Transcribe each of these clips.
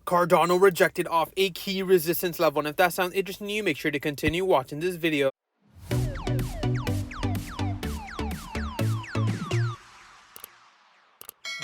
Cardano rejected off a key resistance level, and if that sounds interesting to you, make sure to continue watching this video.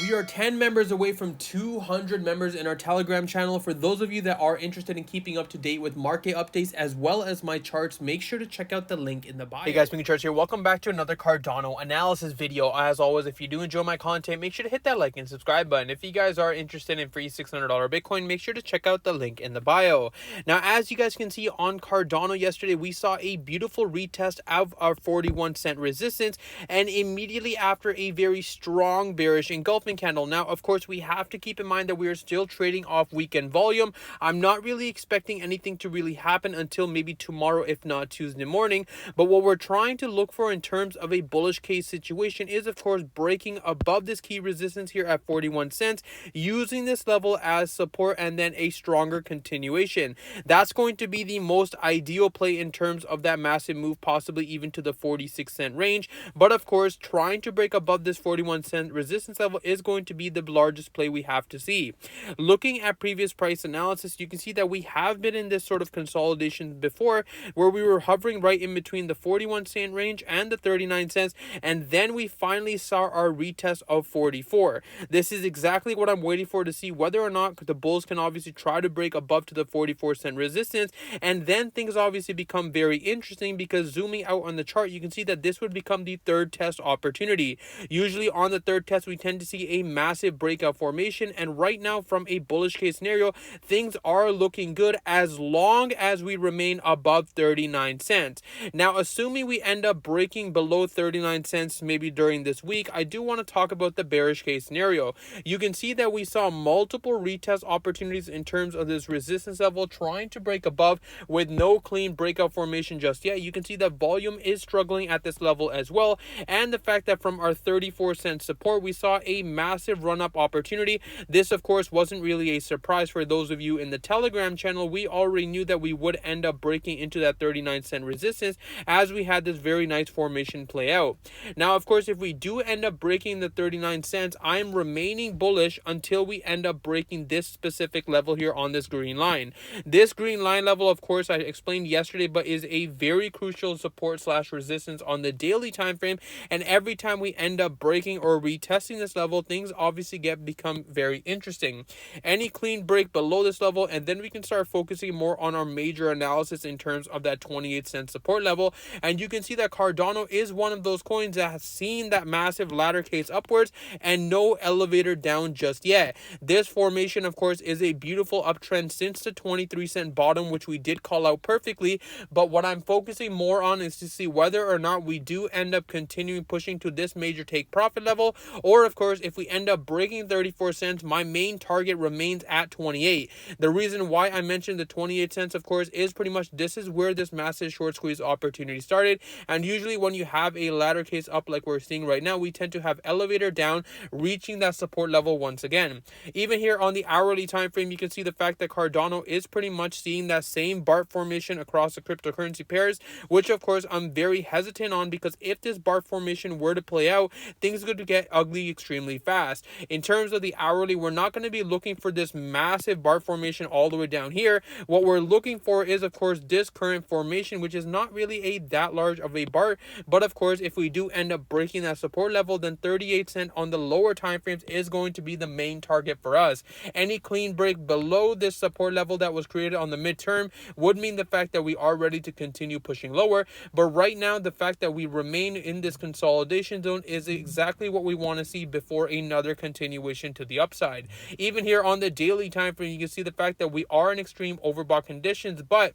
We are 10 members away from 200 members in our Telegram channel. For those of you that are interested in keeping up to date with market updates as well as my charts, make sure to check out the link in the bio. Hey guys, Pingu Charts here. Welcome back to another Cardano analysis video. As always, if you do enjoy my content, make sure to hit that like and subscribe button. If you guys are interested in free $600 Bitcoin, make sure to check out the link in the bio. Now, as you guys can see on Cardano yesterday, we saw a beautiful retest of our 41-cent resistance, and immediately after a very strong bearish engulfing candle. Now, of course, we have to keep in mind that we are still trading off weekend volume. I'm not really expecting anything to really happen until maybe tomorrow, if not Tuesday morning. But what we're trying to look for in terms of a bullish case situation is, of course, breaking above this key resistance here at 41 cents, using this level as support, and then a stronger continuation. That's going to be the most ideal play in terms of that massive move, possibly even to the 46-cent range. But of course, trying to break above this 41-cent resistance level is going to be the largest play we have to see. Looking at previous price analysis, you can see that we have been in this sort of consolidation before, where we were hovering right in between the 41-cent range and the 39 cents, and then we finally saw our retest of 44. This is exactly what I'm waiting for, to see whether or not the bulls can obviously try to break above to the 44-cent resistance, and then things obviously become very interesting, because zooming out on the chart, you can see that this would become the third test opportunity. Usually on the third test, we tend to see a massive breakout formation, and right now, from a bullish case scenario, things are looking good as long as we remain above 39 cents. Now, assuming we end up breaking below 39 cents maybe during this week, I do want to talk about the bearish case scenario. You can see that we saw multiple retest opportunities in terms of this resistance level, trying to break above with no clean breakout formation just yet. You can see that volume is struggling at this level as well, and the fact that from our 34-cent support, we saw a massive run-up opportunity. This, of course, wasn't really a surprise for those of you in the Telegram channel. We already knew that we would end up breaking into that 39-cent resistance, as we had this very nice formation play out. Now, of course, if we do end up breaking the 39 cents, I'm remaining bullish until we end up breaking this specific level here on this green line. This green line level, of course, I explained yesterday, but is a very crucial support slash resistance on the daily time frame, and every time we end up breaking or retesting this level, things obviously become very interesting. Any clean break below this level, and then we can start focusing more on our major analysis in terms of that 28-cent support level. And you can see that Cardano is one of those coins that has seen that massive ladder case upwards and no elevator down just yet. This formation, of course, is a beautiful uptrend since the 23-cent bottom, which we did call out perfectly. But what I'm focusing more on is to see whether or not we do end up continuing pushing to this major take profit level, or of course, if we end up breaking 34 cents, my main target remains at 28. The reason why I mentioned the 28 cents, of course, is pretty much this is where this massive short squeeze opportunity started. And usually when you have a ladder case up like we're seeing right now, we tend to have elevator down, reaching that support level once again. Even here on the hourly time frame, you can see the fact that Cardano is pretty much seeing that same BART formation across the cryptocurrency pairs, which of course I'm very hesitant on, because if this BART formation were to play out, things could get ugly extremely fast. In terms of the hourly, we're not going to be looking for this massive BART formation all the way down here. What we're looking for is, of course, this current formation, which is not really that large of a BART. But of course, if we do end up breaking that support level, then 38 cent on the lower time frames is going to be the main target for us. Any clean break below this support level that was created on the midterm would mean the fact that we are ready to continue pushing lower. But right now, the fact that we remain in this consolidation zone is exactly what we want to see before another continuation to the upside. Even here on the daily time frame, you can see the fact that we are in extreme overbought conditions, but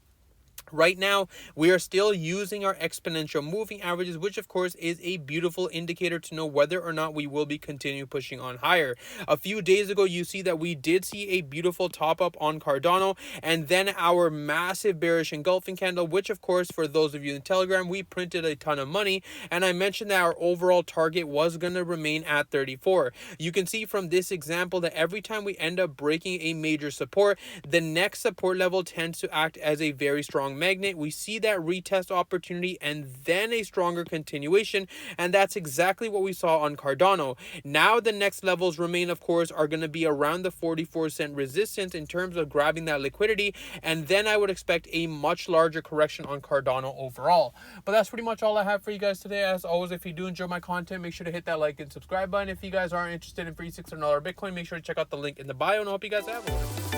right now, we are still using our exponential moving averages, which of course is a beautiful indicator to know whether or not we will be continuing pushing on higher. A few days ago, you see that we did see a beautiful top up on Cardano, and then our massive bearish engulfing candle, which of course, for those of you in Telegram, we printed a ton of money, and I mentioned that our overall target was going to remain at 34. You can see from this example that every time we end up breaking a major support, the next support level tends to act as a very strong magnet. We see that retest opportunity and then a stronger continuation, and that's exactly what we saw on Cardano. Now the next levels remain, of course, are going to be around the 44-cent resistance in terms of grabbing that liquidity, and then I would expect a much larger correction on Cardano overall. But that's pretty much all I have for you guys today. As always, if you do enjoy my content, make sure to hit that like and subscribe button. If you guys aren't interested in free $600 Bitcoin, make sure to check out the link in the bio, and I hope you guys have one.